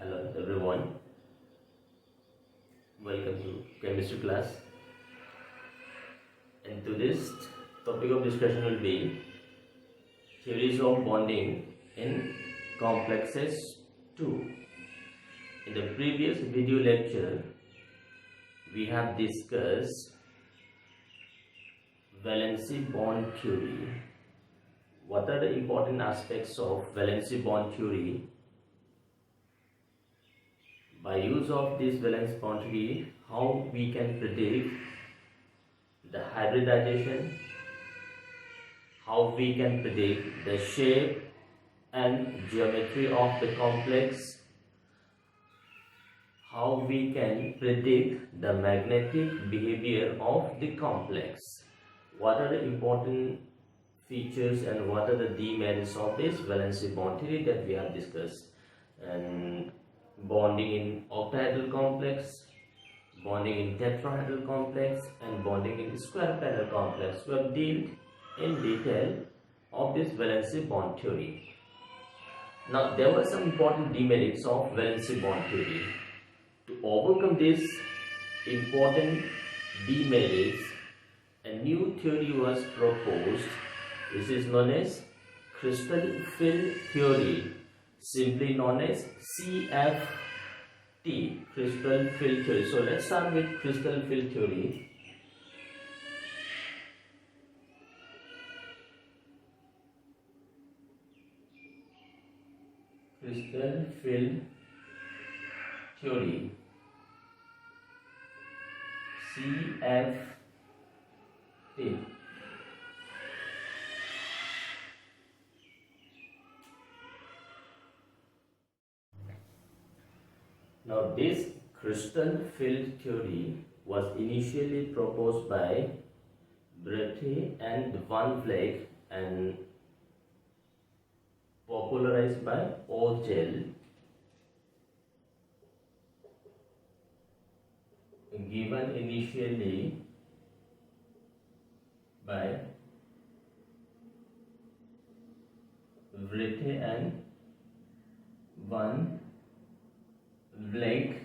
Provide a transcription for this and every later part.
Hello everyone, welcome to chemistry class. And today's topic of discussion will be theories of bonding in complexes 2. In the previous video lecture, we have discussed valency bond theory. What are the important aspects of valency bond theory? By use of this valence bond theory, how we can predict the hybridization, how we can predict the shape and geometry of the complex, how we can predict the magnetic behavior of the complex. What are the important features and what are the demerits of this valency bond theory that we have discussed? And bonding in octahedral complex, bonding in tetrahedral complex, and bonding in square planar complex. We have dealt in detail of this valency bond theory. Now, there were some important demerits of valency bond theory. To overcome these important demerits, a new theory was proposed. This is known as crystal field theory, simply known as CFT, crystal field theory. So let's start with crystal field theory. Crystal field theory, CFT. Now, this crystal field theory was initially proposed by Breithe and Van Vleck and popularized by Orbital, given initially by Breithe and Van Vleck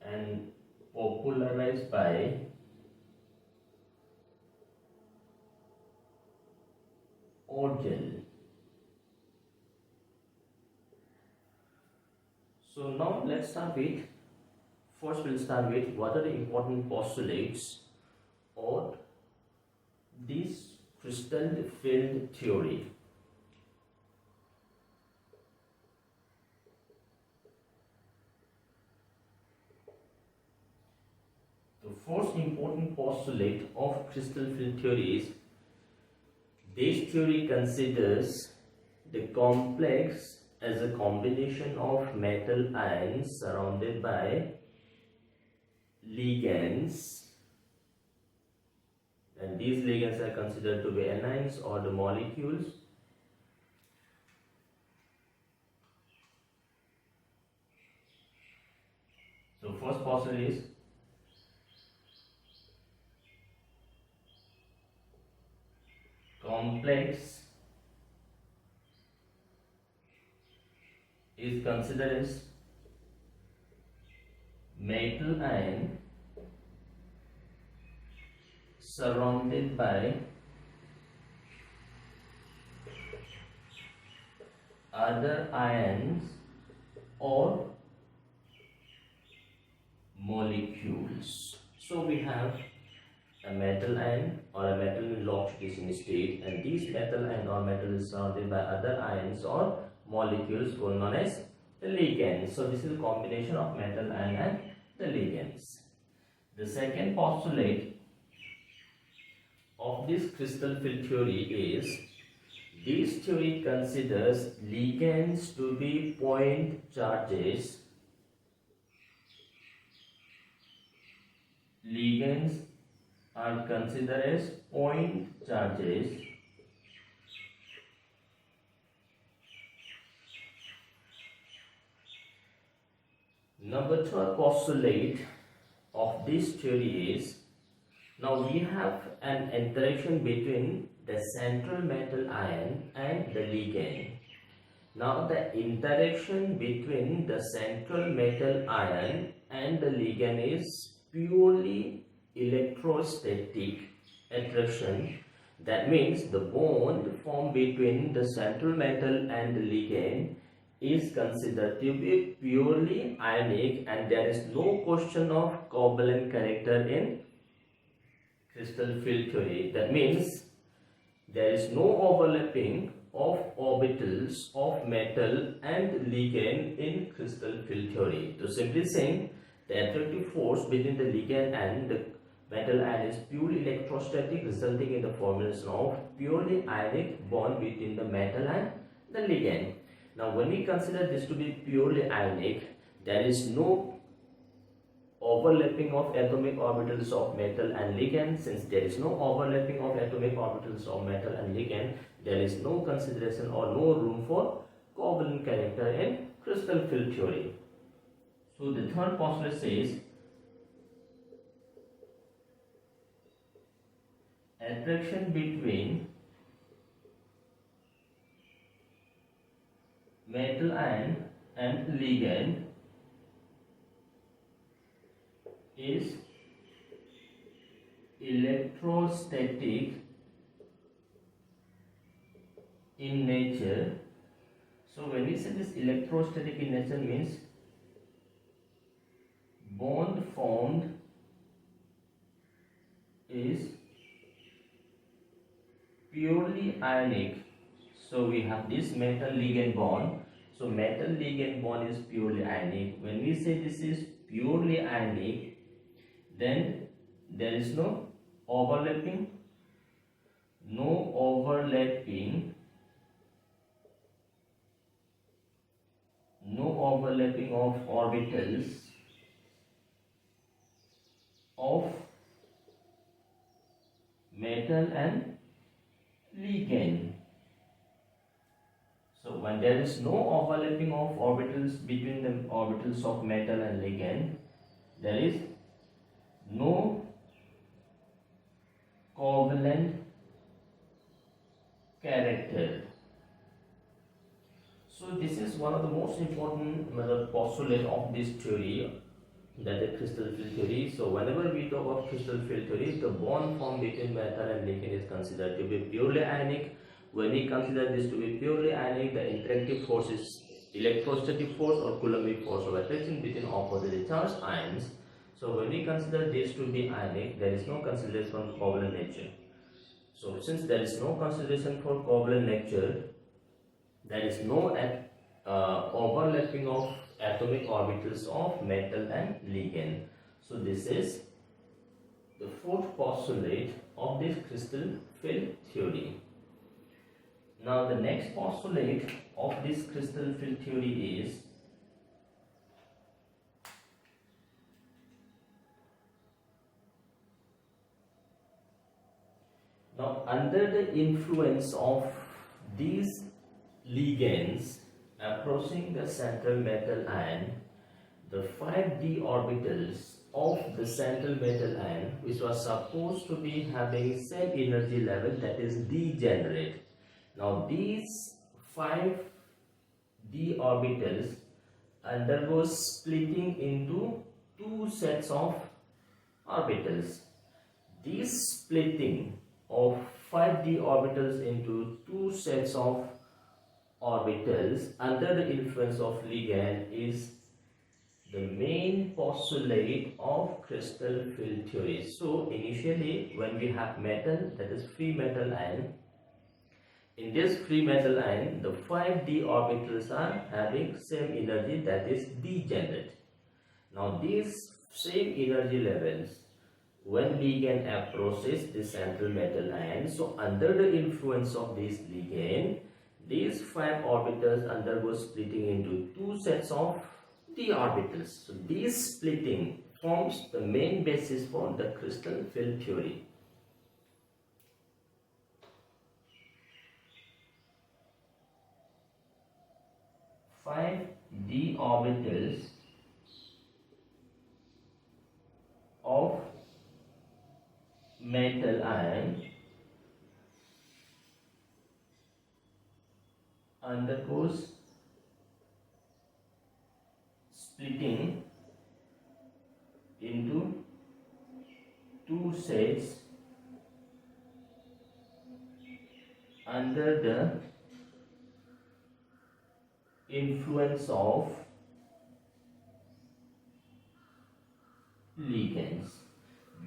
and popularized by Orbital. So now let's start with, first we'll start with what are the important postulates of this crystal field theory. The first important postulate of crystal field theory is this theory considers the complex as a combination of metal ions surrounded by ligands, and these ligands are considered to be anions or the molecules. So first postulate is complex is considered as metal ion surrounded by other ions or molecules. So we have a metal ion or a metal in low oxidation state, and these metal ion or metal is surrounded by other ions or molecules known as the ligands. So this is a combination of metal ion and the ligands. The second postulate of this crystal field theory is this theory considers ligands to be point charges. Ligands are considered as point charges Number third postulate of this theory is, now we have an interaction between the central metal ion and the ligand. Now the interaction between the central metal ion and the ligand is purely electrostatic attraction. That means the bond formed between the central metal and the ligand is considered to be purely ionic, and there is no question of covalent character in crystal field theory. That means there is no overlapping of orbitals of metal and ligand in crystal field theory. To simply saying, the attractive force between the ligand and the metal ion is purely electrostatic, resulting in the formation of purely ionic bond between the metal and the ligand. Now, when we consider this to be purely ionic, there is no overlapping of atomic orbitals of metal and ligand. Since there is no overlapping of atomic orbitals of metal and ligand, there is no consideration or no room for covalent character in crystal field theory. So the third postulate says attraction between metal ion and ligand is electrostatic in nature. So when we say this electrostatic in nature means bond formed is purely ionic. So we have this metal ligand bond. So metal ligand bond is purely ionic. When we say this is purely ionic, then there is no overlapping of orbitals of metal and ligand. So when there is no overlapping of orbitals between the orbitals of metal and ligand, there is no covalent character. So this is one of the most important postulate of this theory, that is crystal field theory. So whenever we talk of crystal field theory, the bond formed between metal and ligand is considered to be purely ionic. When we consider this to be purely ionic, the interactive force is electrostatic force or coulombic force of attraction between oppositely charged ions. So when we consider this to be ionic, there is no consideration for covalent nature. So since there is no consideration for covalent nature, there is no overlapping of atomic orbitals of metal and ligand. So this is the fourth postulate of this crystal field theory. Now the next postulate of this crystal field theory is now under the influence of these ligands approaching the central metal ion, the 5d orbitals of the central metal ion, which was supposed to be having same energy level, that is degenerate. Now these 5d orbitals undergo splitting into two sets of orbitals. This splitting of 5d orbitals into two sets of orbitals under the influence of ligand is the main postulate of crystal field theory. So initially when we have metal, that is free metal ion, in this free metal ion the 5d orbitals are having same energy, that is degenerate. Now these same energy levels, when ligand approaches the central metal ion, so under the influence of this ligand, these 5 orbitals undergo splitting into two sets of d orbitals. So this splitting forms the main basis for the crystal field theory. Five d orbitals of metal ion undergoes sets under the influence of ligands.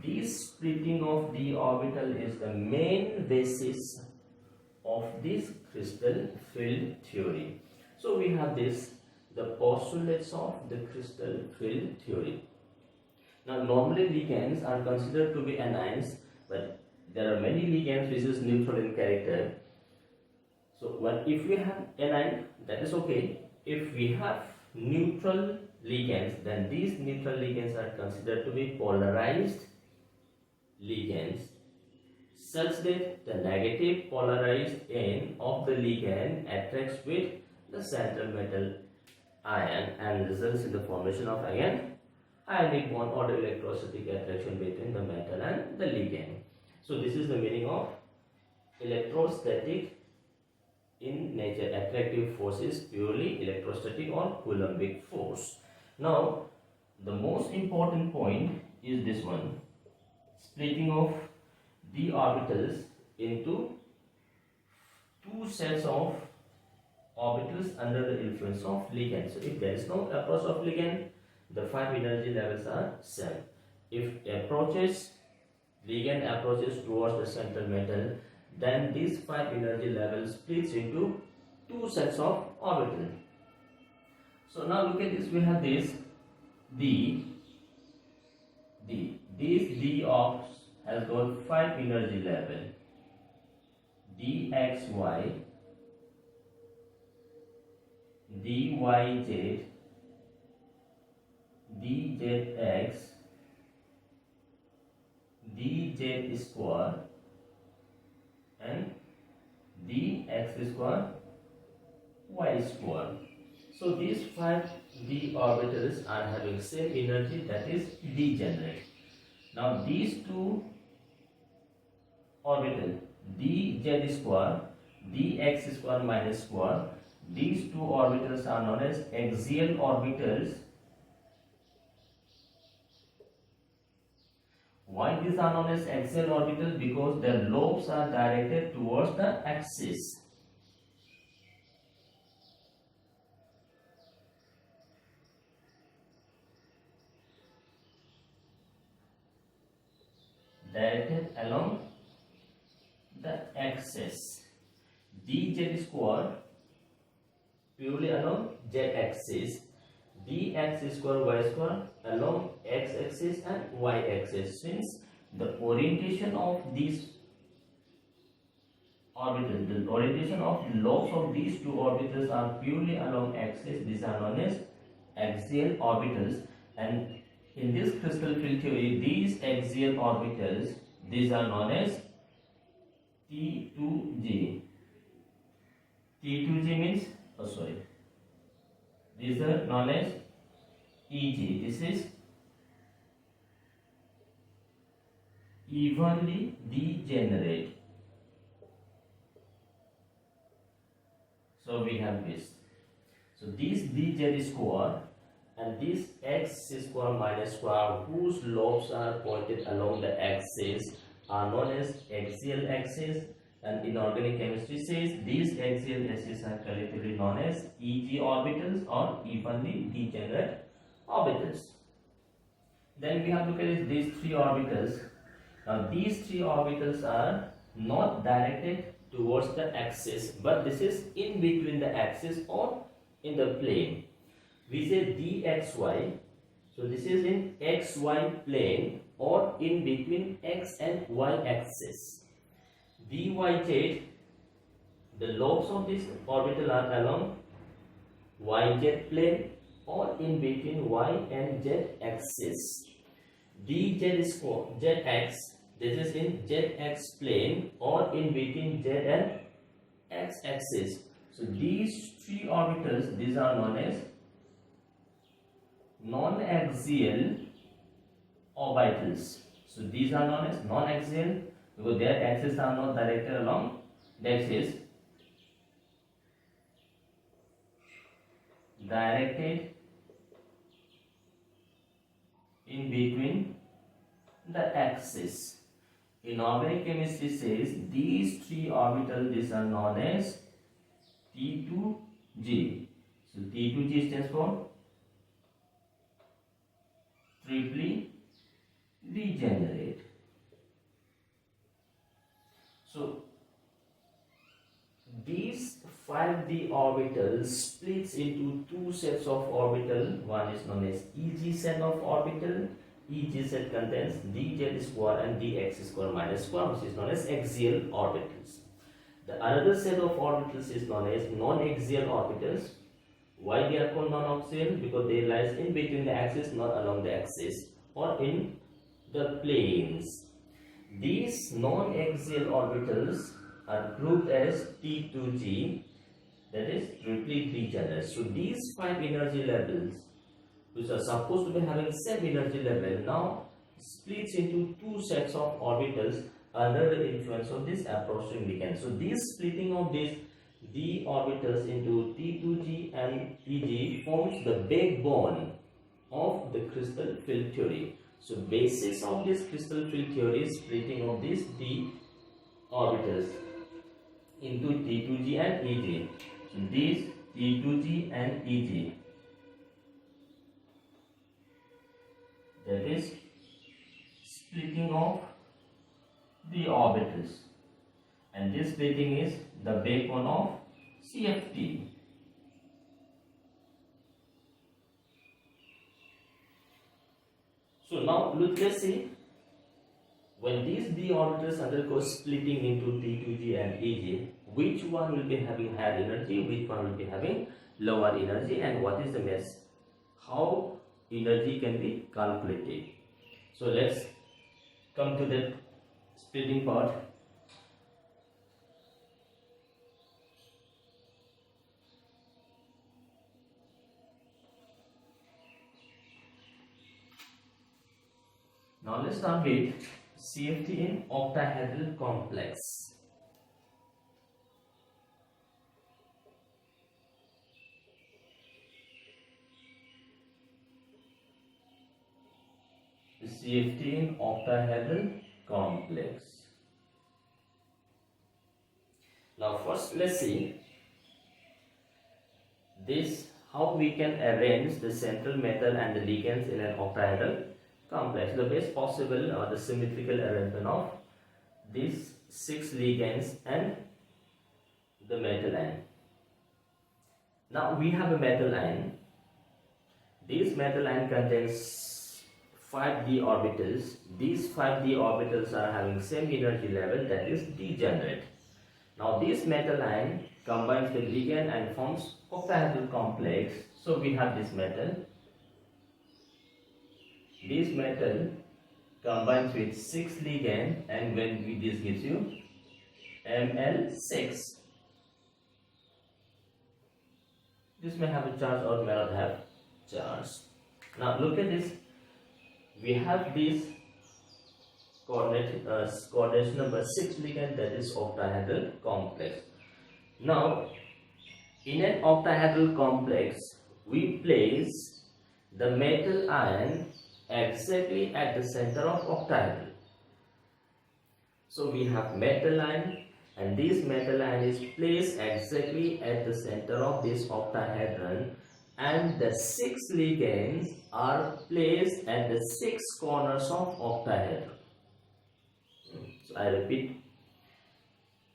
This splitting of the orbital is the main basis of this crystal field theory. So we have this, the postulates of the crystal field theory. Now normally ligands are considered to be anions, but there are many ligands which is neutral in character. So if we have anion, that is okay. If we have neutral ligands, then these neutral ligands are considered to be polarized ligands, such that the negative polarized end of the ligand attracts with the central metal ion and results in the formation of again ionic bond or the electrostatic attraction between the metal and the ligand. So this is the meaning of electrostatic in nature. Attractive force is purely electrostatic or Coulombic force. Now the most important point is this one, splitting of the orbitals into two sets of orbitals under the influence of ligand. So if there is no approach of ligand, the 5 energy levels are same. If ligand approaches towards the central metal, then these 5 energy levels splits into two sets of orbital. So now look at this, we have this this d ox has got 5 energy level, dxy, dyz, dzx, dz square and dx square y square. So these 5 d orbitals are having same energy, that is degenerate. Now these two orbitals, dz square, dx square minus square, these two orbitals are known as axial orbitals. Why these are known as axial orbitals? Because their lobes are directed towards the axis. Directed along the axis. dz square purely along z axis, dx square y square along x axis and y axis. Since the orientation of these orbitals, the orientation of the lobes of these two orbitals are purely along axis, these are known as axial orbitals. And in this crystal field theory, these axial orbitals, these are known as T2G. T2G means, these are known as EG. This is evenly degenerate. So we have this. So this dz square and this x square minus square, whose lobes are pointed along the axis, are known as axial axis, and inorganic chemistry says these axial axes are collectively known as EG orbitals or evenly degenerate orbitals. Then we have to look at these 3 orbitals. Now these 3 orbitals are not directed towards the axis, but this is in between the axis or in the plane. We say dxy, so this is in xy plane or in between x and y axis. dyz, the lobes of this orbital are along yz plane or in between y and z axis. dz square zx, this is in zx plane or in between z and x axis. So these 3 orbitals, these are known as non-axial orbitals. So these are known as non-axial because their axes are not directed along the axis, directed in between the axis. Inorganic chemistry says these three orbitals, these are known as T2G. So T2G stands for triply degenerate. So these 5d orbitals splits into two sets of orbital. One is known as Eg set of orbital. Eg set contains dz square and dx square minus square, which is known as axial orbitals. The another set of orbitals is known as non-axial orbitals. Why they are called non-axial? Because they lies in between the axis, not along the axis, or in the planes. These non-axial orbitals are grouped as T2G, that is triply degenerate. So these 5 energy levels, which are supposed to be having same energy level, now splits into two sets of orbitals under the influence of this approaching ligand. So this splitting of these d orbitals into T2G and Eg forms the backbone of the crystal field theory. So basis of this crystal field theory is splitting of these d orbitals into T2G and Eg. So these T2G and Eg, that is splitting of the orbitals, and this splitting is the backbone of Cft. So now let's see, when these d orbitals undergo splitting into T2G and Eg, which one will be having higher energy, which one will be having lower energy, and what is the mess, how energy can be calculated. So let's come to the splitting part. Now let's start with Cftn octahedral complex. Cftn octahedral complex. Now first let's see this, how we can arrange the central metal and the ligands in an octahedral complex. The best possible or the symmetrical arrangement of these 6 ligands and the metal ion. Now we have a metal ion. This metal ion contains 5d orbitals. These 5d orbitals are having same energy level, that is degenerate. Now this metal ion combines with ligand and forms octahedral complex. So we have this metal. This metal combines with 6 ligand, and when this gives you Ml6. This may have a charge or may not have charge. Now look at this. We have this coordination number 6 ligand, that is octahedral complex. Now in an octahedral complex, we place the metal ion exactly at the center of octahedral. So we have metal ion, and this metal ion is placed exactly at the center of this octahedron, and the 6 ligands are placed at the 6 corners of octahedron. So I repeat,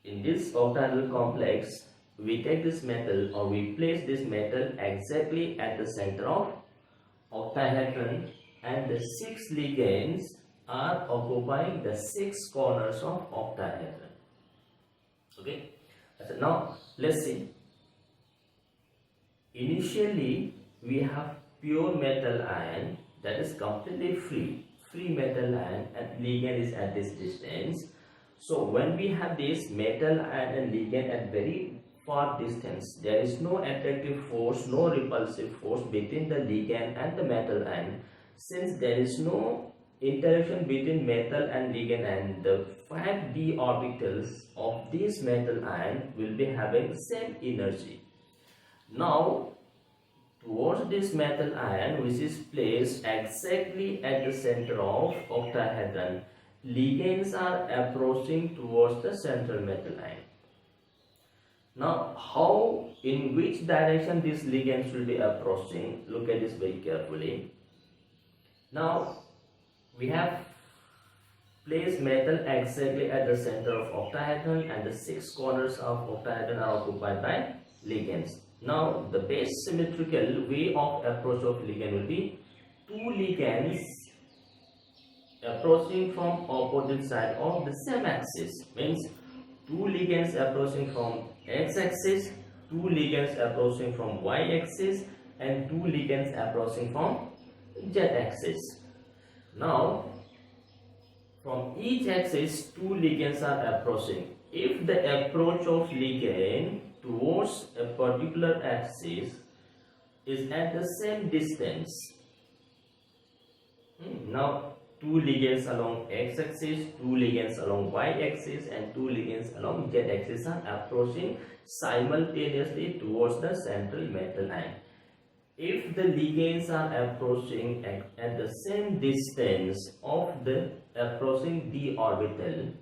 in this octahedral complex, we take this metal, or we place this metal exactly at the center of octahedron, and the 6 ligands are occupying the 6 corners of octahedron. Okay, so now let's see. Initially we have pure metal ion, that is completely free metal ion, and ligand is at this distance. So when we have this metal ion and ligand at very far distance, there is no attractive force, no repulsive force between the ligand and the metal ion. Since there is no interaction between metal and ligand ion, the 5d orbitals of this metal ion will be having same energy. Now towards this metal ion, which is placed exactly at the center of octahedron, ligands are approaching towards the central metal ion. Now, in which direction these ligands will be approaching? Look at this very carefully. Now, we have placed metal exactly at the center of octahedron, and the 6 corners of octahedron are occupied by ligands. Now, the base symmetrical way of approach of ligand will be 2 ligands approaching from opposite side of the same axis. Means 2 ligands approaching from x-axis, 2 ligands approaching from y-axis, and 2 ligands approaching from z-axis. Now, from each axis, 2 ligands are approaching. If the approach of ligand towards a particular axis is at the same distance, now 2 ligands along x-axis, 2 ligands along y-axis, and 2 ligands along z-axis are approaching simultaneously towards the central metal ion. If the ligands are approaching at the same distance of the approaching d orbital,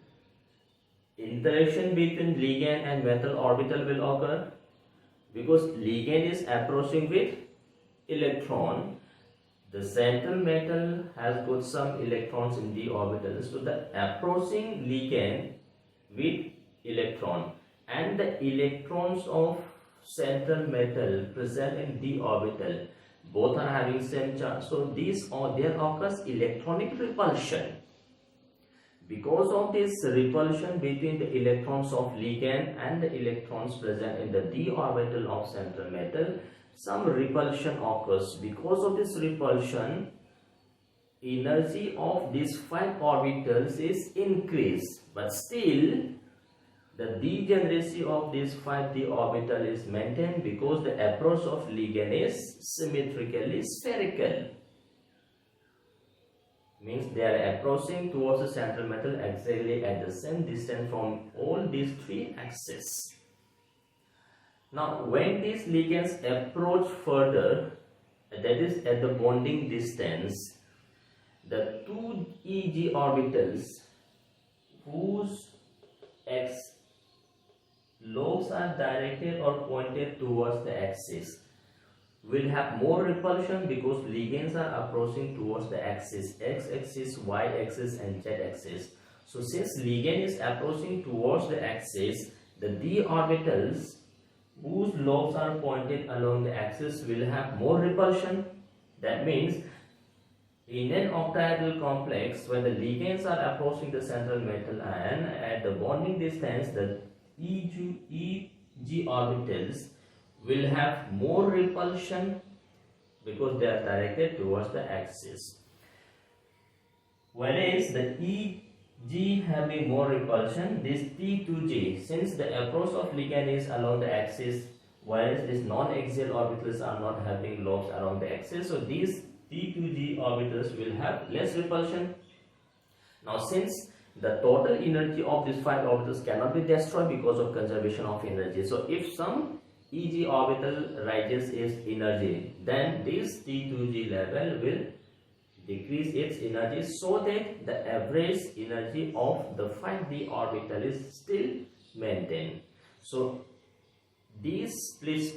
interaction between ligand and metal orbital will occur, because ligand is approaching with electron. The central metal has got some electrons in d orbital, so the approaching ligand with electron and the electrons of central metal present in d orbital both are having same charge, so there occurs electronic repulsion. Because of this repulsion between the electrons of ligand and the electrons present in the d orbital of central metal, some repulsion occurs. Because of this repulsion, energy of these 5 orbitals is increased, but still the degeneracy of this 5d orbital is maintained because the approach of ligand is symmetrically spherical. Means they are approaching towards the central metal exactly at the same distance from all these 3 axes. Now, when these ligands approach further, that is at the bonding distance, the 2 Eg orbitals whose x lobes are directed or pointed towards the axis will have more repulsion, because ligands are approaching towards the axis, x-axis, y-axis, and z-axis. So since ligand is approaching towards the axis, the d orbitals whose lobes are pointed along the axis will have more repulsion. That means in an octahedral complex, when the ligands are approaching the central metal ion at the bonding distance, the Eg orbitals will have more repulsion because they are directed towards the axis. Whereas the Eg having more repulsion, this T2G, since the approach of ligand is along the axis, whereas these non-axial orbitals are not having lobes along the axis, so these T2G orbitals will have less repulsion. Now, since the total energy of these 5 orbitals cannot be destroyed because of conservation of energy, so if some Eg orbital rises its energy, then this T2G level will decrease its energy, so that the average energy of the 5d orbital is still maintained. So these splits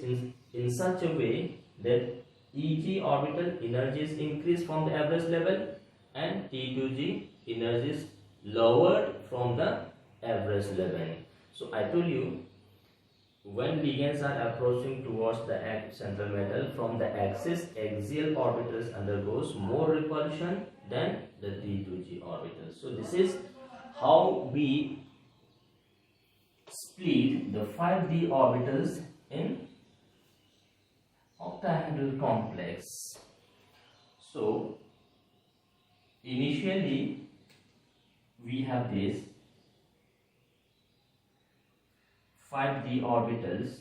in such a way that Eg orbital energy is increased from the average level and T2G energy is lowered from the average level. So I told you, when ligands are approaching towards the central metal from the axis, axial orbitals undergoes more repulsion than the T2G orbitals. So this is how we split the 5d orbitals in octahedral complex. So initially we have this 5d orbitals.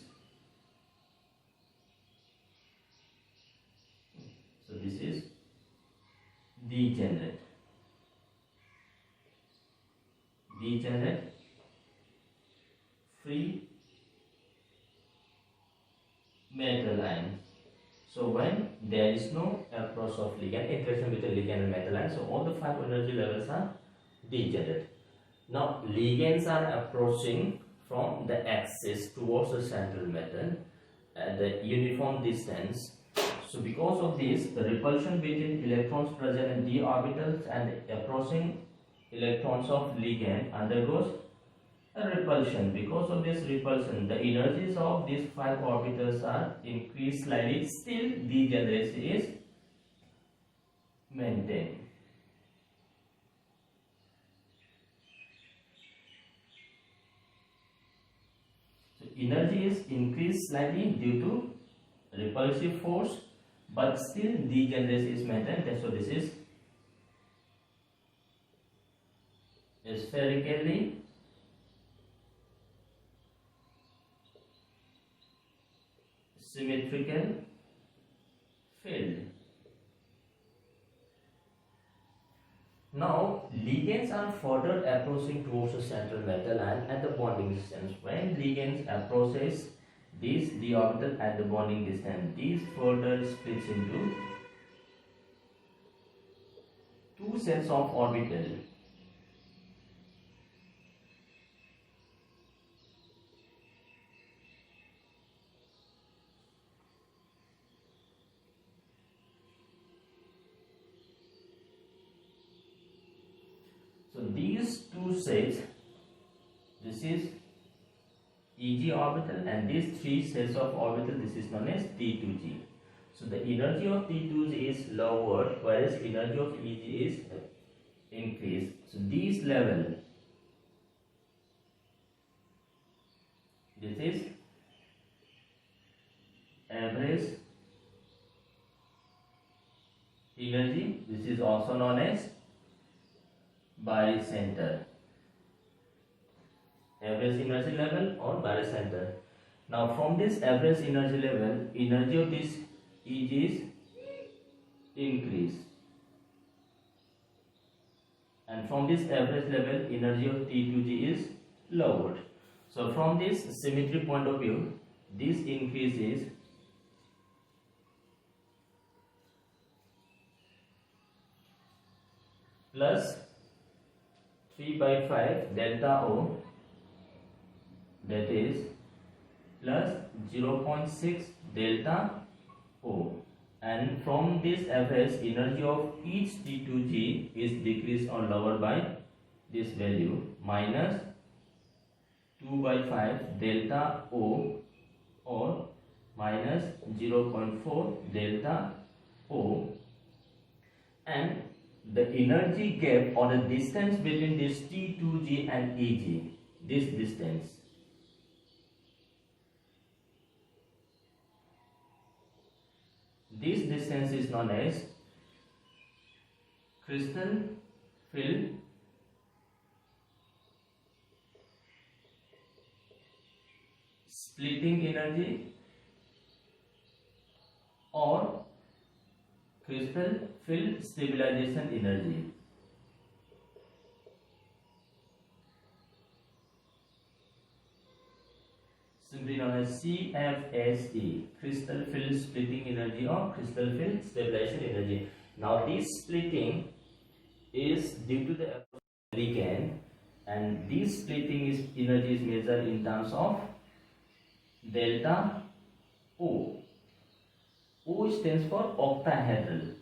So this is degenerate free metal ion. So when there is no approach of ligand, interaction between ligand and metal ion, so all the 5 energy levels are degenerate. Now ligands are approaching from the axis towards the central metal at the uniform distance. So because of this, the repulsion between electrons present in d orbitals and approaching electrons of ligand undergoes a repulsion. Because of this repulsion, the energies of these 5 orbitals are increased slightly. Still degeneracy is maintained. So energy is increased slightly due to repulsive force, but still degeneracy is maintained. So this is spherically symmetrical field. Now ligands are further approaching towards the central metal and at the bonding distance. When ligands approaches this d orbital at the bonding distance, these further splits into 2 sets of orbital. So these 2 sets, this is Eg orbital, and these 3 sets of orbital, this is known as T2G. So the energy of T2G is lower, whereas energy of Eg is increased. So these level, this is average energy, this is also known as barycenter, average energy level or barycenter. Now from this average energy level, energy of this Eg is increased, and from this average level, energy of T2G is lowered. So from this symmetry point of view, this increase is plus 3/5 delta O, that is plus 0.6 delta O, and from this average energy of each T2G is decreased or lowered by this value minus 2/5 delta O or minus 0.4 delta O, and the energy gap or the distance between this T2G and Eg, this distance, this distance is known as crystal field splitting energy or crystal field stabilization energy. Simply known as CFSE, crystal field splitting energy or crystal field stabilization energy. Now this splitting is due to the ligand, and this splitting is energy is measured in terms of delta O. O stands for octahedral.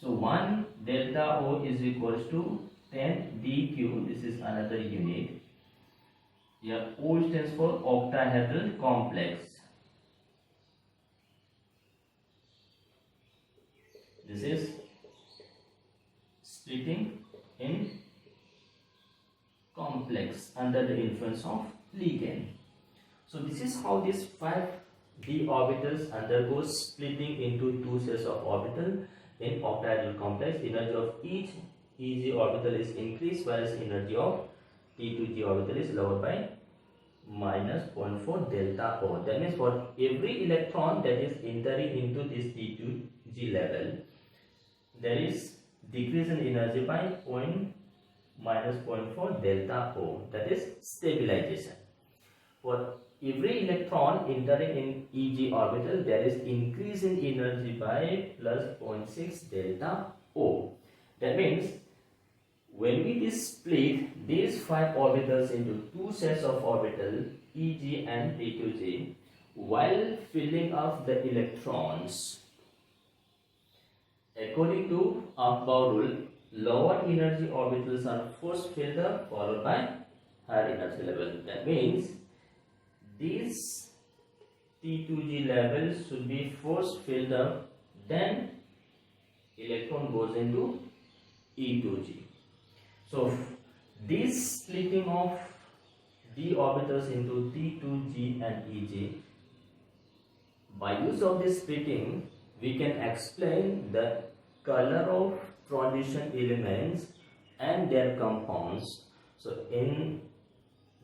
So 1 delta O is equals to 10 dQ. This is another unit. Here O stands for octahedral complex. This is splitting in complex under the influence of ligand. So this is how these 5 d orbitals undergo splitting into 2 sets of orbital in octahedral complex. Energy of each Eg orbital is increased, whereas energy of T2G orbital is lowered by minus 0.4 delta O. That means for every electron that is entering into this T2G level, there is decrease in energy by minus 0.4 delta O. That is stabilization. For every electron entering in Eg orbital, there is increase in energy by plus 0.6 delta O. That means when we split these 5 orbitals into 2 sets of orbital Eg and T2G, while filling up the electrons, according to Octahedral rule, lower energy orbitals are first filled up followed by higher energy level. That means these T2G levels should be first filled up, then electron goes into E2G. So this splitting of d orbitals into T2G and Eg, by use of this splitting we can explain the color of transition elements and their compounds. So in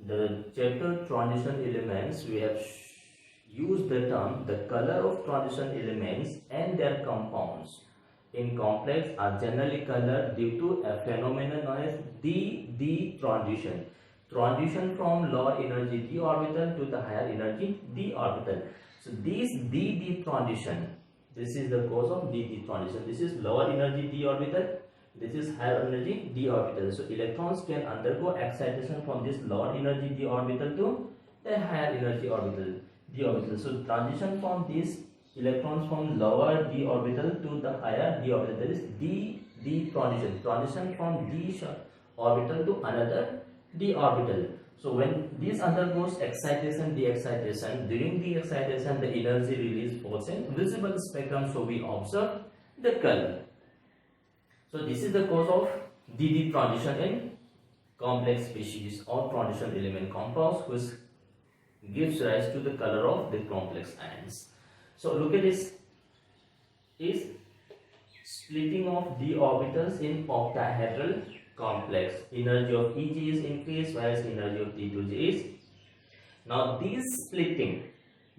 the chapter transition elements, we have used the term the color of transition elements and their compounds in complex are generally colored due to a phenomenon known as d transition. Transition from lower energy d orbital to the higher energy d orbital. So this d transition, this is the cause of d transition. This is lower energy d orbital, this is higher energy d orbital. So electrons can undergo excitation from this lower energy d orbital to the higher energy orbital d orbital. So transition from these electrons from lower d orbital to the higher d orbital, that is d transition. Transition from d orbital to another d orbital. So when this undergoes excitation, de-excitation, during the excitation the energy release falls in visible spectrum, so we observe the color. So this is the cause of d transition in complex species or transition element compounds, which gives rise to the color of the complex ions. So look at this, is splitting of d orbitals in octahedral complex. Energy of Eg is increased whereas energy of T2G is. Now this splitting,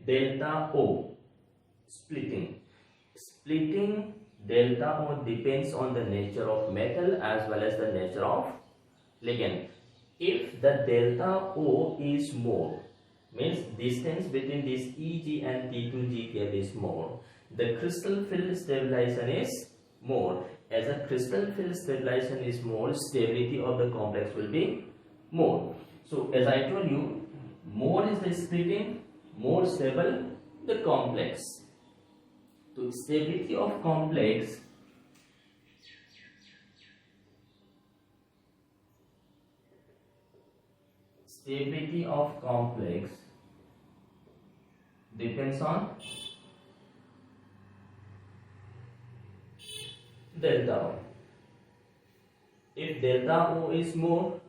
delta O, splitting delta O depends on the nature of metal as well as the nature of ligand. If the delta O is more, means distance between this Eg and T2G gap is more, the crystal field stabilization is more. As a crystal field stabilization is more, stability of the complex will be more. So as I told you, more is the splitting, more stable the complex. So stability of complex depends on delta O. If delta O is more,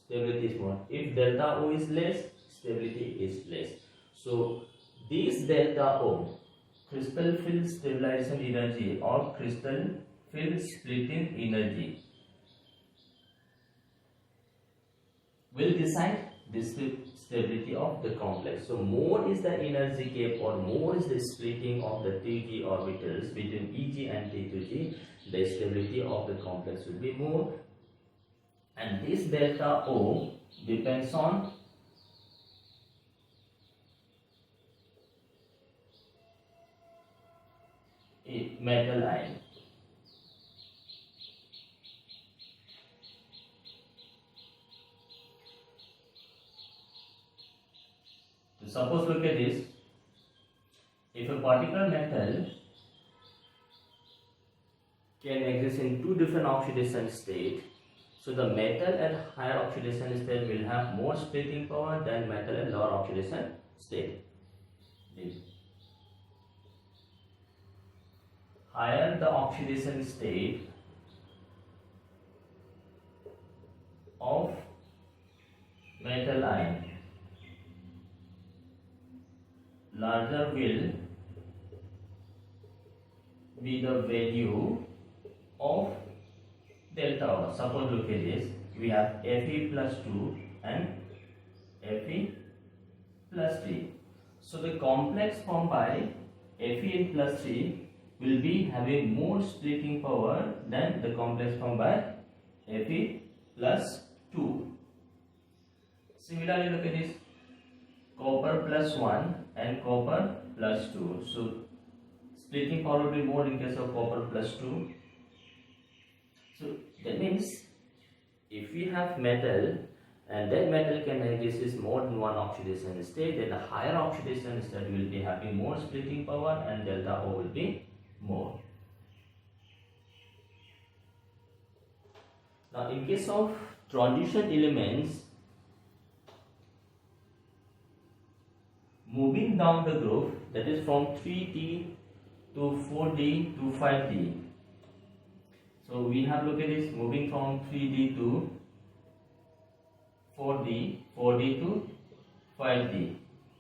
stability is more. If delta O is less, stability is less. So this delta O, crystal field stabilization energy or crystal field splitting energy, will decide the stability of the complex. So more is the energy gap or more is the splitting of the T orbitals between Eg and T2G, the stability of the complex will be more, and this delta O depends on a metal ion. So suppose look at this, if a particular metal can exist in two different oxidation states, so the metal at higher oxidation state will have more splitting power than metal at lower oxidation state. Higher the oxidation state of metal ion, larger will be the value of delta O. Suppose look at this, we have Fe plus 2 and Fe plus 3. So the complex formed by Fe plus 3 will be having more splitting power than the complex formed by Fe plus 2. Similarly, look at this, copper plus 1 and copper plus 2. So splitting power will be more in case of copper plus 2. So that means if we have metal and that metal can exist more than one oxidation state, then the higher oxidation state will be having more splitting power and delta O will be more. Now in case of transition elements, moving down the group, that is from 3D to 4D to 5D. So we have looked at this moving from 3D to 4D, 4D to 5D.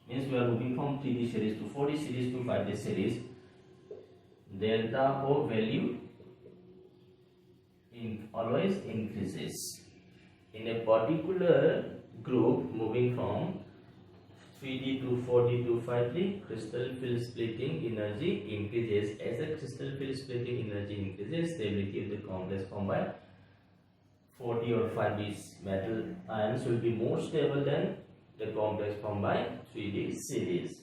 Means we are moving from 3D series to 4D series to 5D series. Delta O value always increases. In a particular group moving from 3D to 4D to 5D, crystal field splitting energy increases. As the crystal field splitting energy increases, stability of the complex formed by 4D or 5D metal ions will be more stable than the complex formed by 3D series.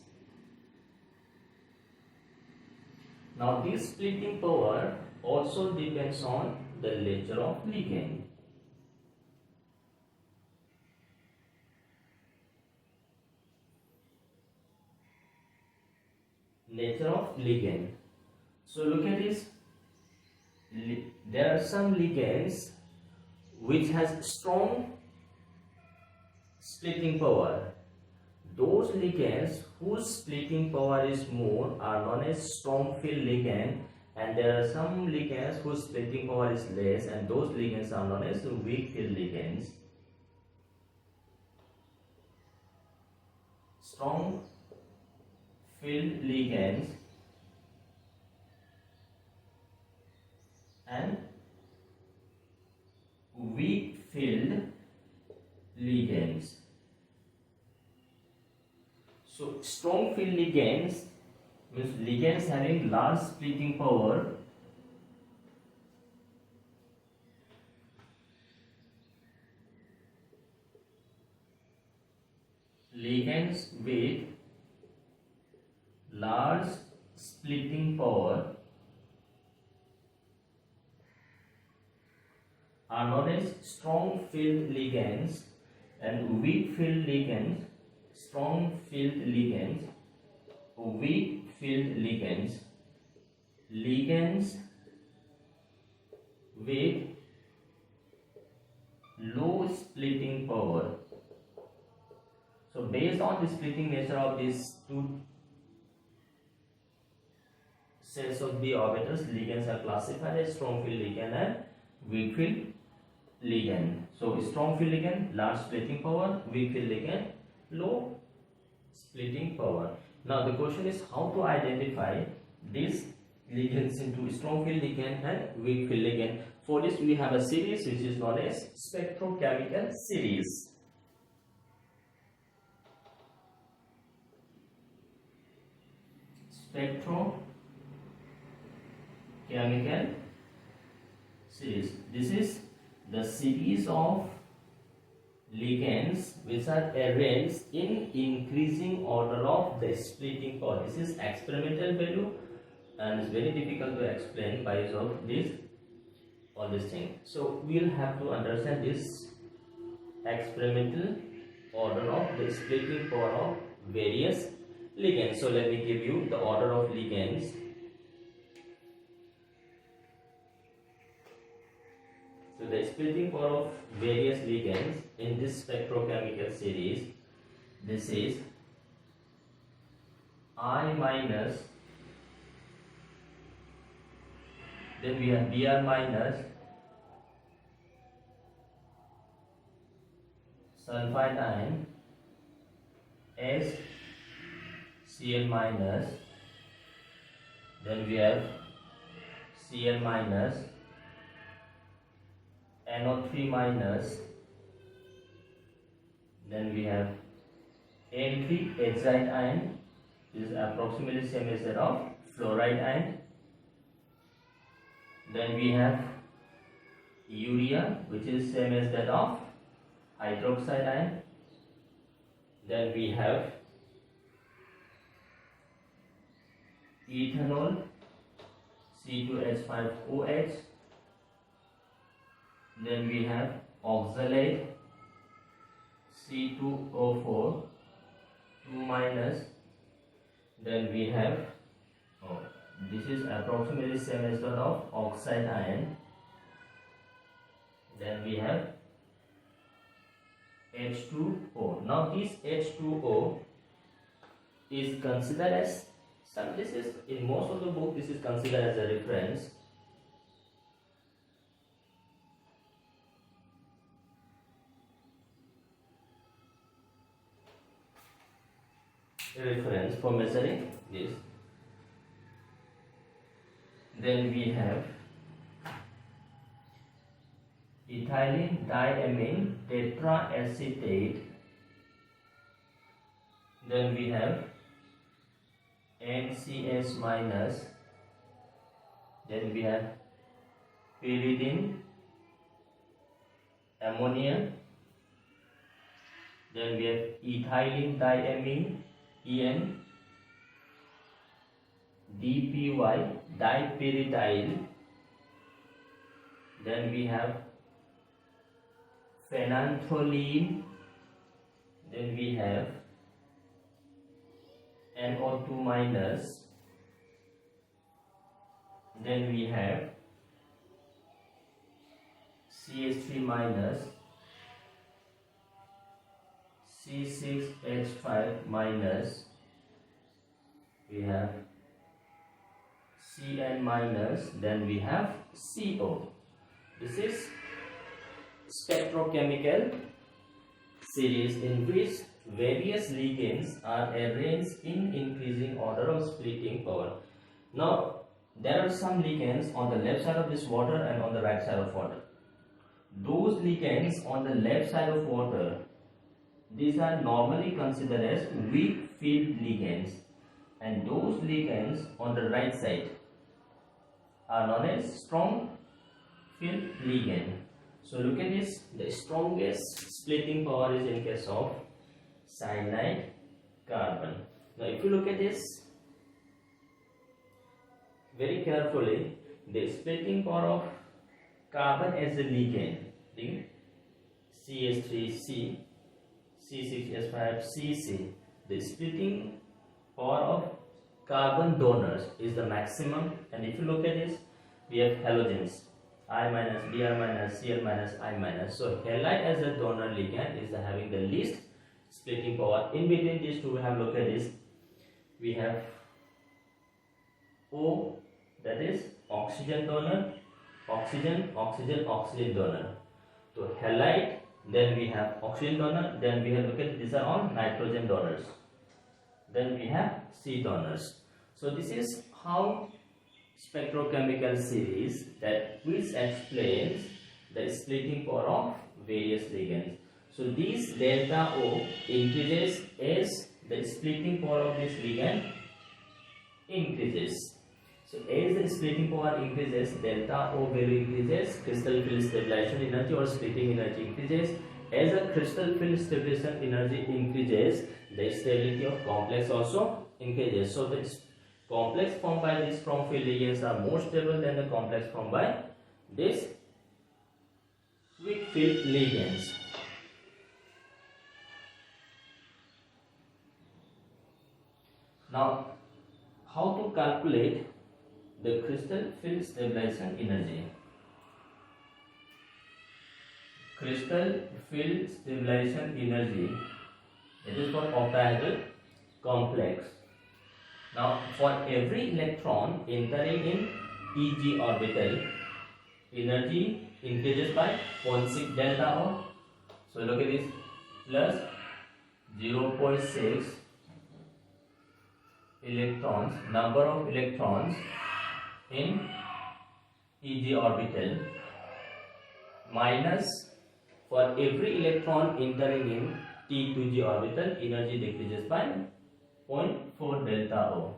Now this splitting power also depends on the nature of ligand. Nature of ligand. So look at this. There are some ligands which has strong splitting power. Those ligands whose splitting power is more are known as strong field ligand, and there are some ligands whose splitting power is less, and those ligands are known as weak field ligands. Strong field ligands and weak field ligands. So strong field ligands means ligands having large splitting power. Ligands with large splitting power are known as strong field ligands, and weak field ligands, strong field ligands, weak field ligands, ligands with low splitting power. So based on the splitting nature of these two sets of the orbitals, ligands are classified as strong field ligand and weak field ligand. So strong field ligand, large splitting power; weak field ligand, low splitting power. Now the question is how to identify these ligands into strong field ligand and weak field ligand. For this we have a series which is known as spectrochemical series. Spectrochemical series. This is the series of ligands which are arranged in increasing order of the splitting power. This is experimental value and it's very difficult to explain by use of this all this thing. So we'll have to understand this experimental order of the splitting power of various ligands. So let me give you the order of ligands. So the splitting power of various ligands in this spectrochemical series, this is I minus, then we have Br minus, sulfide ion, S, Cl minus, then we have Cl minus, NO3 minus, then we have N3 azide ion, this is approximately same as that of fluoride ion. Then we have urea, which is same as that of hydroxide ion. Then we have ethanol, C2H5OH. Then we have oxalate C2O4 2 minus, then we have this is approximately same as that of oxide ion, then we have H2O. Now this H2O is considered as this is in most of the book, this is considered as a reference. For measuring this. Then we have ethylene diamine tetraacetate. Then we have NCS minus. Then we have pyridine ammonia. Then we have ethylene diamine EN DPY dipyridyl. Then we have phenantholene. Then we have NO2 minus. Then we have CH3 minus, C6H5 minus, we have Cn minus, then we have CO. This is spectrochemical series in which various ligands are arranged in increasing order of splitting power. Now, there are some ligands on the left side of this water and on the right side of water. Those ligands on the left side of water, these are normally considered as weak field ligands, and those ligands on the right side are known as strong field ligand. So look at this, the strongest splitting power is in case of cyanide carbon. Now if you look at this very carefully, the splitting power of carbon as a ligand, CH3C, C6H5, CC, the splitting power of carbon donors is the maximum. And if you look at this, we have halogens, I minus, Br minus, Cl minus, I minus. So halide as a donor ligand is having the least splitting power. In between these two, we have, look at this, we have O, that is oxygen donor, oxygen, oxygen, oxygen donor. So halide, then we have oxygen donor, then we have, look at, these are all nitrogen donors, then we have C donors. So this is how spectrochemical series that which explains the splitting power of various ligands. So this delta O increases as the splitting power of this ligand increases. So as the splitting power increases, delta O value increases, crystal field stabilization energy or splitting energy increases. As the crystal field stabilization energy increases, the stability of complex also increases. So the complex formed by these strong field ligands are more stable than the complex formed by these weak field ligands. Now, how to calculate the crystal field stabilization energy? Crystal field stabilization energy, it is for octahedral complex. Now, for every electron entering in Eg orbital, energy increases by 0.6 delta O. So look at this, plus 0.6 electrons, number of electrons in Eg orbital, minus for every electron entering in T2G orbital, energy decreases by 0.4 delta O.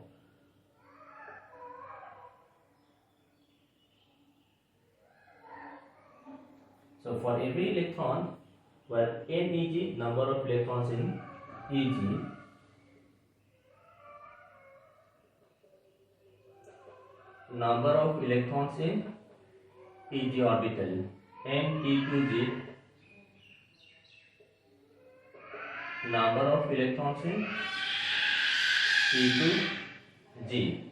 So for every electron, where NEG, number of electrons in EG, number of electrons in EG orbital, and T2G, number of electrons in T2G.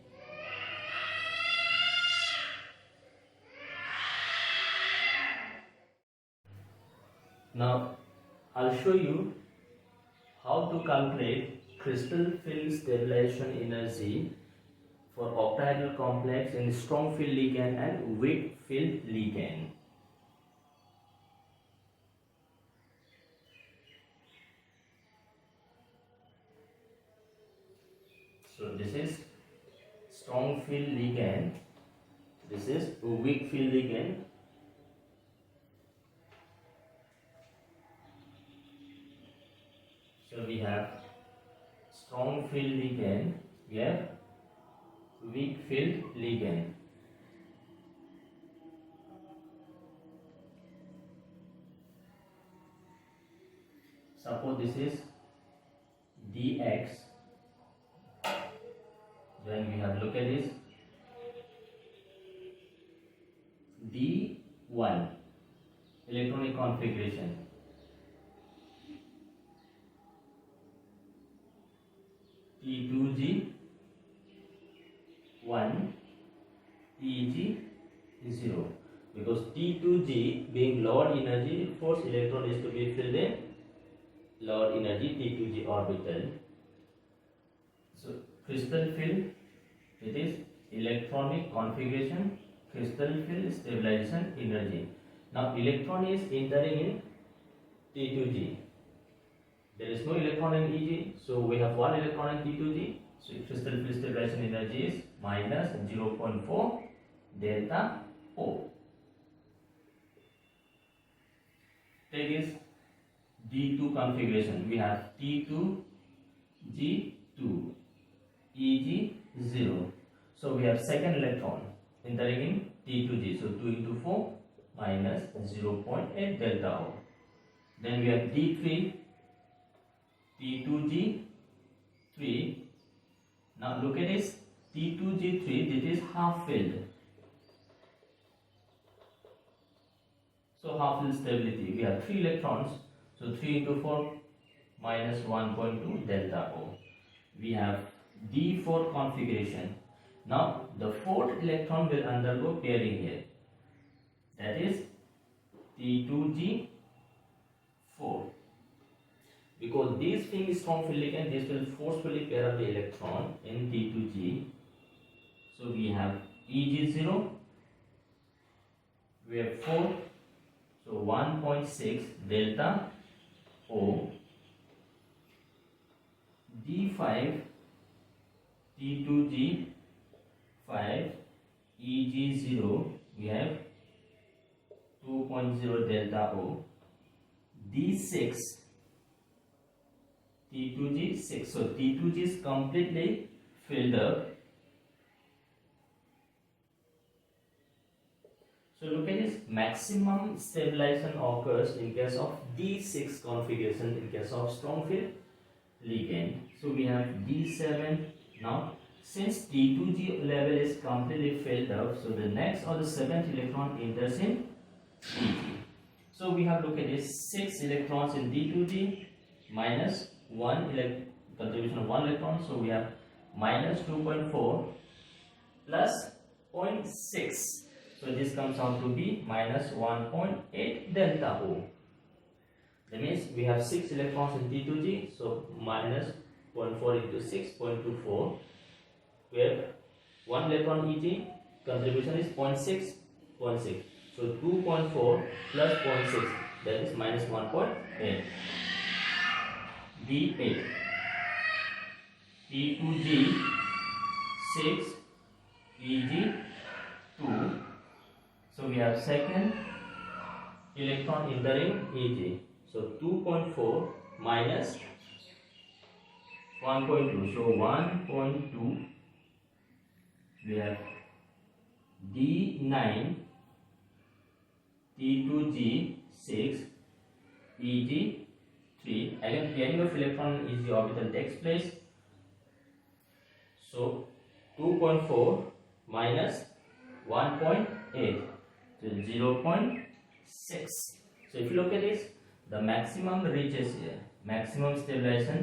Now I'll show you how to calculate crystal field stabilization energy for octahedral complex in strong field ligand and weak field ligand. So this is strong field ligand, this is weak field ligand. So we have strong field ligand, we have weak field ligand. Suppose this is dx, then we have look at this d1 electronic configuration, T2G 1, Tg 0, because T2G being lower energy, force electron is to be filled in lower energy T2G orbital. So crystal field, it is electronic configuration, crystal field stabilization energy. Now electron is entering in T2G. There is no electron in EG, so we have one electron in T2G. So crystal field stabilization energy is minus 0.4 delta O. Take this D2 configuration. We have T2 G2 EG 0. So we have second electron entering in T2G. So 2 into 4 minus 0.8 delta O. Then we have D3 T2G 3. Now look at this T2G3, this is half filled. So half filled stability. We have 3 electrons. So 3 into 4 minus 1.2 delta O. We have D4 configuration. Now the fourth electron will undergo pairing here. That is T2G4. Because this thing is strong field ligand, this will forcefully pair up the electron in T2G. So we have EG0, we have 4, so 1.6 delta O. D5 T2G 5 EG0, we have 2.0 delta O. D6 T2G 6, so T2G is completely filled up. So look at this, maximum stabilization occurs in case of D6 configuration in case of strong field ligand. So we have D7. Now since T2G level is completely filled up, so the next or the 7th electron enters in EG. So we have look at this 6 electrons in D2G minus 1 contribution of 1 electron. So we have minus 2.4 plus 0.6. So this comes out to be minus 1.8 delta O. That means we have 6 electrons in T2G. So minus 0.4 into 6.24. We have 1 electron EG. Contribution is 0.6. So 2.4 plus 0.6, that is minus 1.8. D8 T2G 6 EG 2. So we have second electron entering EG. So 2.4 minus 1.2. So 1.2. We have D9 T2G 6 EG 3. Again pairing of electron in EG orbital takes place. So 2.4 minus 1.8, so 0.6. So if you look at this, the maximum reaches here. maximum stabilization.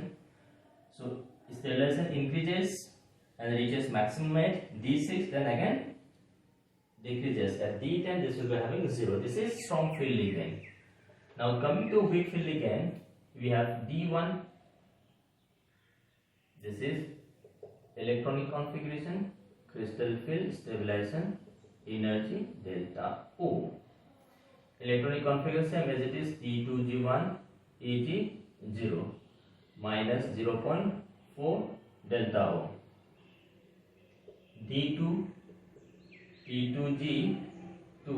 So stabilization increases and reaches maximum at D6, then again decreases at D10. This will be having 0. This is strong field ligand. Now coming to weak field ligand, we have D1. This is electronic configuration, crystal field stabilization, energy delta O. Electronic configuration as it is T2G1 Eg0 minus 0.4 delta O. D2 T2G2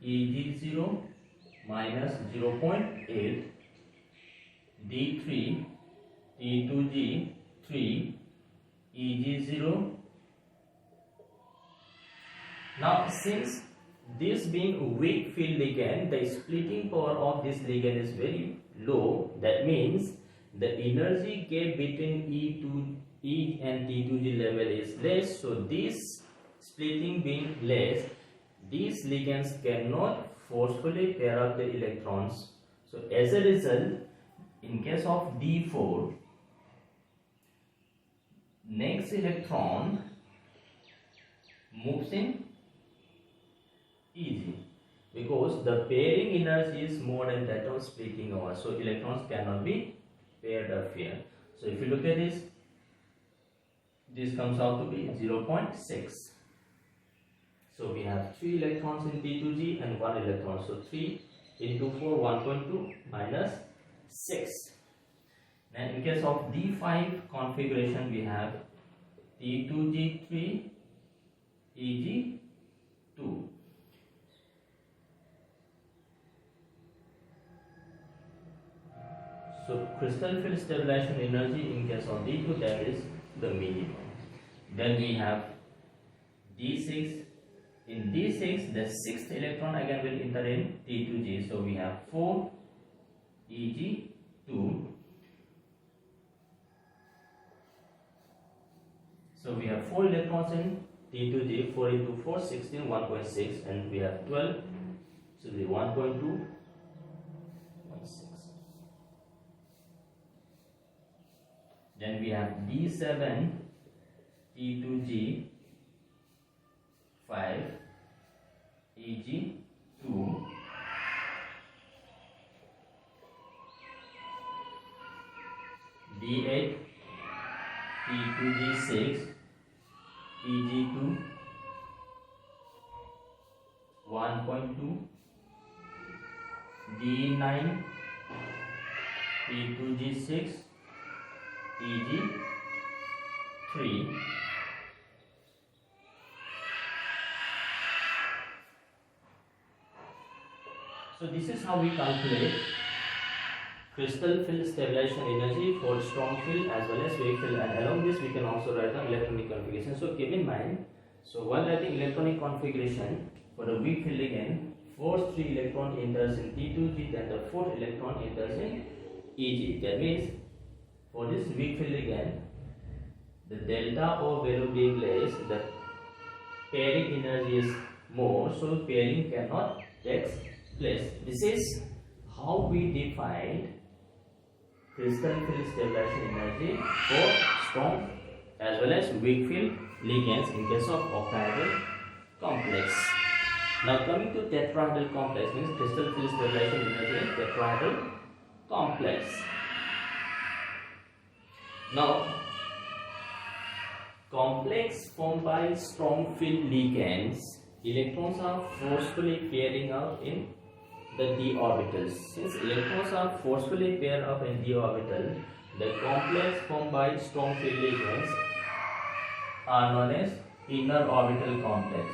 Eg0 minus 0.8. D3 T2G3 Eg0. Now since this being weak field ligand, the splitting power of this ligand is very low. That means the energy gap between E and T2G level is less. So this splitting being less, these ligands cannot forcefully pair up the electrons. So as a result, in case of D4, next electron moves in Eg because the pairing energy is more than that of splitting over. So electrons cannot be paired up here. So if you look at this, this comes out to be 0.6. So we have 3 electrons in T2G and 1 electron. So 3 into 4, 1.2 minus 6. Then in case of D5 configuration, we have T2G3 Eg2. So crystal field stabilization energy in case of D2, that is the minimum. Then we have D6. In D6, the 6th electron again will enter in T2G. So we have 4 Eg2. So we have 4 electrons in T2G. 4 into 4, 16, 1.6, and we have 12. So the 1.2, 1.6. Then we have D7 T2G 5 Eg2. D8 T2G6 Eg2 1.2. D9 T2G6 Eg3. So this is how we calculate crystal field stabilization energy for strong field as well as weak field, and along this we can also write down electronic configuration. So keep in mind, so while writing electronic configuration for the weak field ligand, first 3 electron enters in T2G, then the 4th electron enters in Eg. That means for this weak field ligand, the delta O value being less, the pairing energy is more, so pairing cannot take place. This is how we defined crystal field stabilization energy for strong as well as weak field ligands in case of octahedral complex. Now coming to tetrahedral complex, means crystal field stabilization energy in tetrahedral complex. Now complex formed by strong field ligands, electrons are forcefully pairing up in the d orbitals. Since electrons are forcefully paired up in d orbital, the complex formed by strong field ligands are known as inner orbital complex.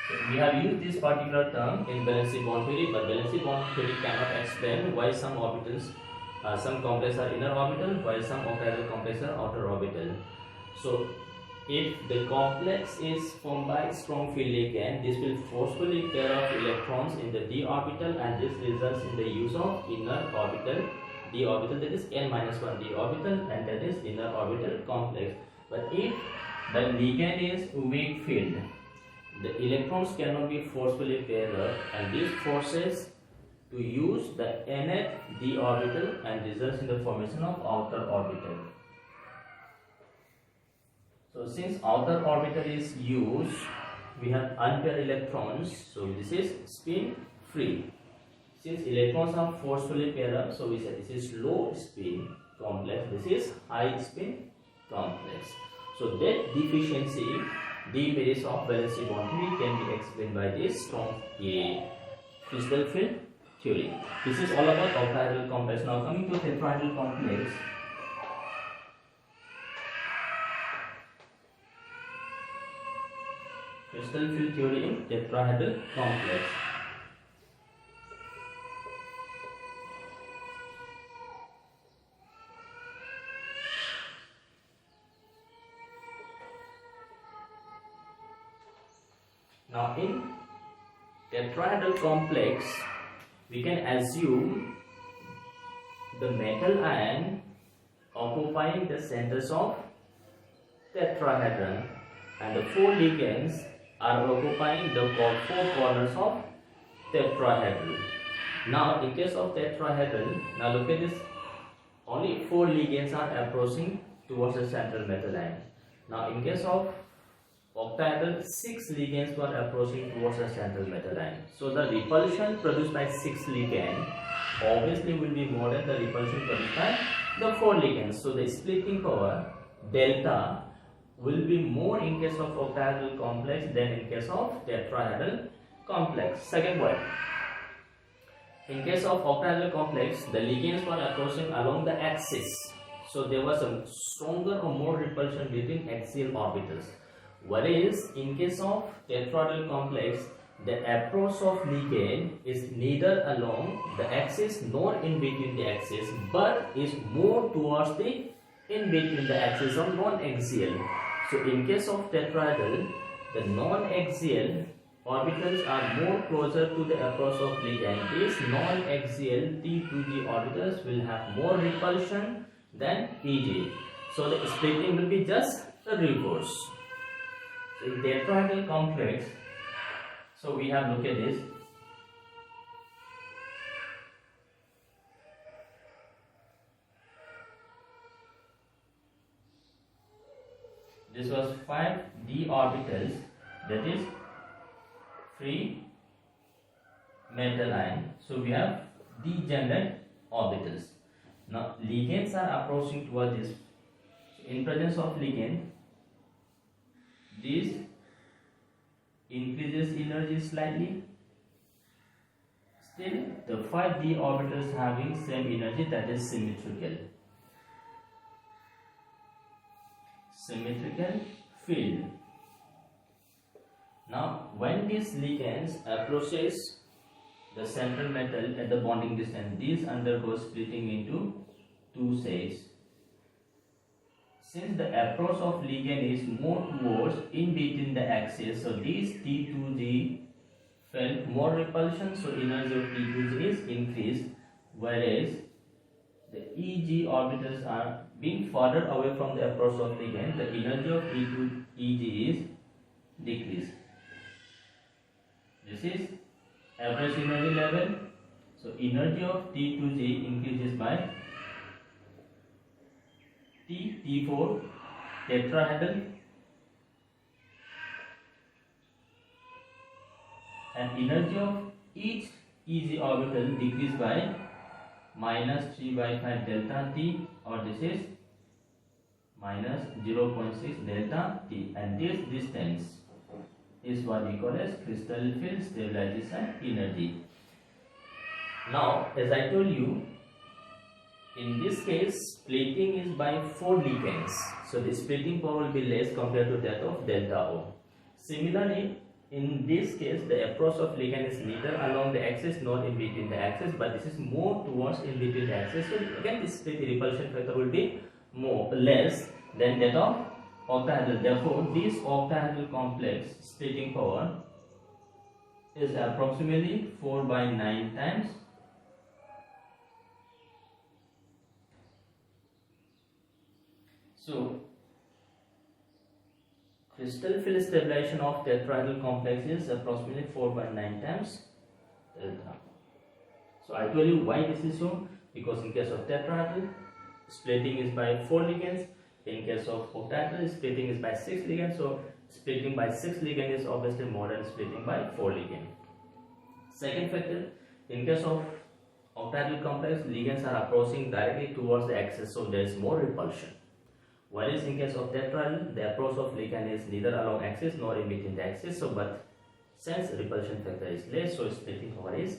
So we have used this particular term in valency bond theory, but valency bond theory cannot explain why some orbitals, some complexes are inner orbital while some octahedral complexes are outer orbital. So if the complex is formed by strong field ligand, this will forcefully pair up electrons in the d orbital, and this results in the use of inner orbital d orbital, that is n-1 d orbital, and that is inner orbital complex. But if the ligand is weak field, the electrons cannot be forcefully paired up, and this forces to use the nth d orbital and results in the formation of outer orbital. So since outer orbital is used, we have unpaired electrons, so this is spin free. Since electrons are forcefully paired up, so we say this is low spin complex, this is high spin complex. So that deficiency, demerits of valency bond theory, can be explained by this from a crystal field theory. This is all about octahedral complex. Now coming to tetrahedral complex. Crystal field theory in tetrahedral complex. Now in tetrahedral complex, we can assume the metal ion occupying the centers of tetrahedron, and the four ligands are occupying the four corners of tetrahedral. Now in case of tetrahedral, now look at this, only four ligands are approaching towards the central metal ion. Now in case of octahedral, 6 ligands were approaching towards the central metal ion. So the repulsion produced by 6 ligands obviously will be more than the repulsion produced by the 4 ligands. So the splitting power delta will be more in case of octahedral complex than in case of tetrahedral complex. Second point, in case of octahedral complex, the ligands were approaching along the axis, so there was a stronger or more repulsion between axial orbitals. Whereas in case of tetrahedral complex, the approach of ligand is neither along the axis nor in between the axis, but is more towards the in between the axis of non-axial. So in case of tetrahedral, the non-axial orbitals are more closer to the approach of ligand. These non-axial T2G orbitals will have more repulsion than EG. So the splitting will be just the reverse. So in tetrahedral complex, so we have look at this. This was 5 d orbitals, that is free metal ion. So we have degenerate orbitals. Now ligands are approaching towards this. So in presence of ligand, this increases energy slightly. Still, the 5d orbitals having same energy, that is symmetrical. Symmetrical field. Now, when these ligands approaches the central metal at the bonding distance, these undergo splitting into two sets. Since the approach of ligand is more towards in between the axis, so these T2G felt more repulsion, so energy of T2G is increased, whereas the EG orbitals are being further away from the approach of ligand, the energy of EG is decreased. This is average energy level. So energy of T2G increases by T4 tetrahedral, and energy of each EG orbital decreased by minus 3 by 5 delta T, or this is minus 0.6 delta T, and this distance is what we call as crystal field stabilization energy. Now, as I told you, in this case, splitting is by 4 ligands, so the splitting power will be less compared to that of delta O. Similarly, in this case, the approach of ligand is neither along the axis nor in between the axis, but this is more towards in between the axis. So again, this split repulsion factor will be less than that of octahedral. Therefore, this octahedral complex splitting power is approximately 4 by 9 times. So crystal field stabilization of tetrahedral complex is approximately 4.9 times delta. So I told you why this is so, because in case of tetrahedral, splitting is by 4 ligands. In case of octahedral, splitting is by 6 ligands. So splitting by 6 ligand is obviously more than splitting by 4 ligand. Second factor, in case of octahedral complex, ligands are approaching directly towards the axis, so there is more repulsion. Whereas in case of tetrahedral, the approach of ligand is neither along axis nor in between the axis. So, but since repulsion factor is less, so splitting power is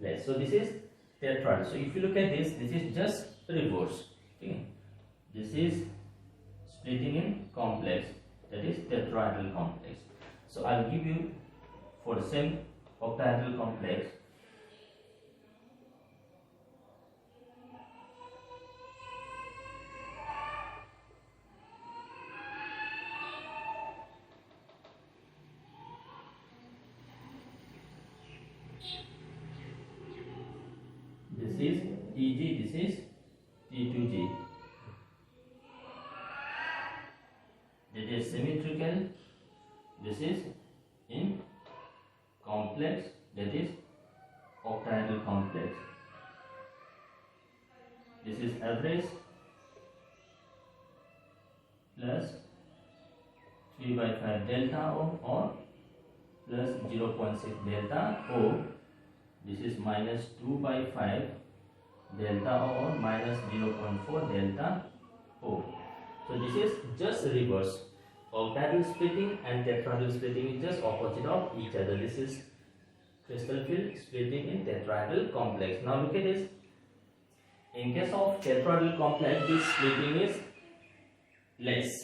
less. So this is tetrahedral. So if you look at this, this is just reverse. Okay, this is splitting in complex, that is tetrahedral complex. So I will give you for the same octahedral complex. This is Tg, this is T2G. That is symmetrical. This is in complex, that is octahedral complex. This is average plus 3/5 delta O or plus 0.6 delta O. This is minus 2/5 delta O or minus 0.4 delta O. So this is just reverse. Octahedral splitting and tetrahedral splitting is just opposite of each other. This is crystal field splitting in tetrahedral complex. Now look at this. In case of tetrahedral complex, this splitting is less.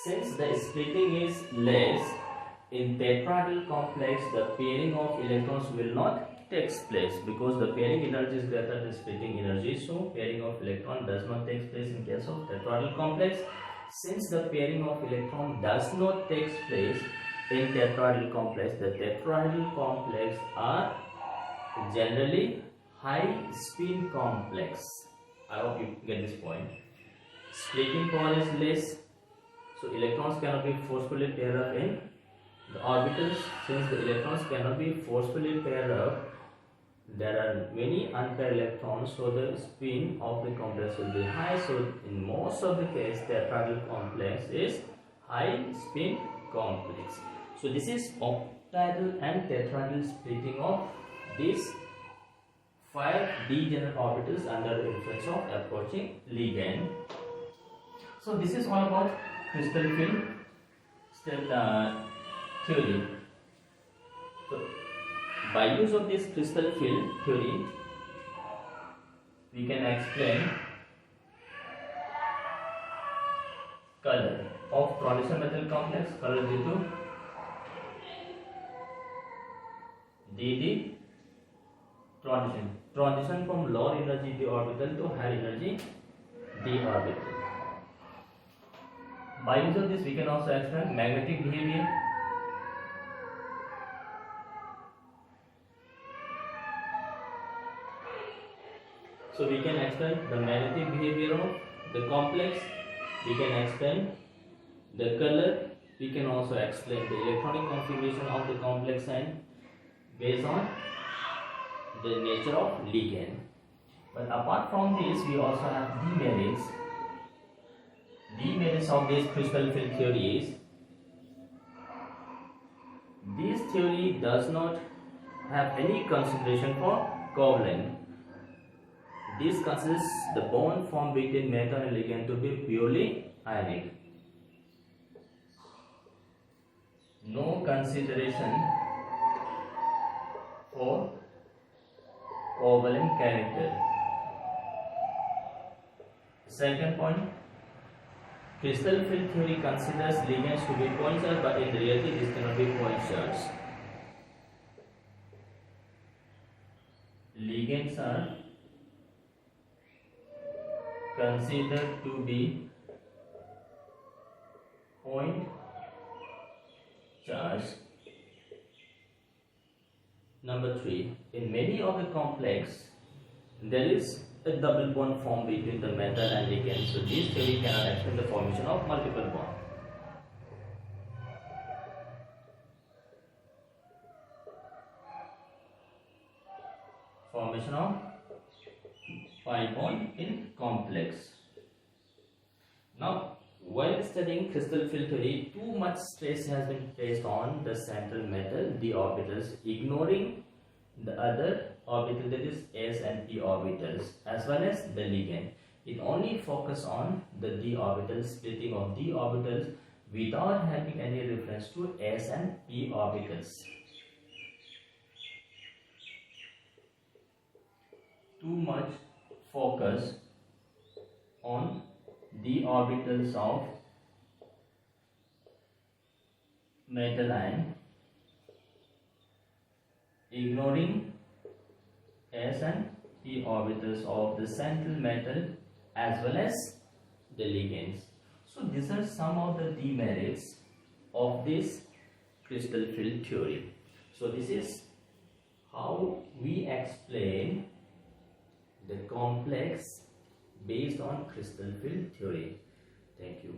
Since the splitting is less, in tetrahedral complex, the pairing of electrons will not takes place because the pairing energy is greater than splitting energy. So pairing of electron does not take place in case of tetrahedral complex. Since the pairing of electron does not take place in tetrahedral complex, the tetrahedral complex are generally high spin complex. I hope you get this point. Splitting power is less, so electrons cannot be forcefully paired up in the orbitals. Since the electrons cannot be forcefully paired up, there are many unpaired electrons, so the spin of the complex will be high. So in most of the case, tetrahedral complex is high spin complex. So this is octahedral and tetrahedral splitting of these 5 degenerate orbitals under the influence of approaching ligand. So this is all about crystal field theory. So by use of this crystal field theory, we can explain color of transition metal complex. Color due to d transition from lower energy d orbital to higher energy d orbital. By use of this, we can also explain magnetic behavior. So we can explain the magnetic behavior of the complex, we can explain the color, we can also explain the electronic configuration of the complex and based on the nature of ligand. But apart from this, we also have demerits. Demerits of this crystal field theory is, this theory does not have any consideration for covalent. This considers the bond formed between metal and ligand to be purely ionic. No consideration for covalent character. Second point, crystal field theory considers ligands to be point charged, but in reality this cannot be point charged. Ligands are considered to be point charge. Number 3, in many of the complex there is a double bond formed between the metal and ligand, so this theory cannot explain the formation of multiple bond. formation of pi bond in complex. Now, while studying crystal field theory, too much stress has been placed on the central metal, the orbitals, ignoring the other orbital, that is s and p orbitals, as well as the ligand. It only focus on the d orbital, splitting of d orbitals without having any reference to s and p orbitals. Too much focus on the orbitals of metal ion, ignoring s and p orbitals of the central metal as well as the ligands. So these are some of the demerits of this crystal field theory. So this is how we explain the complex based on crystal field theory. Thank you.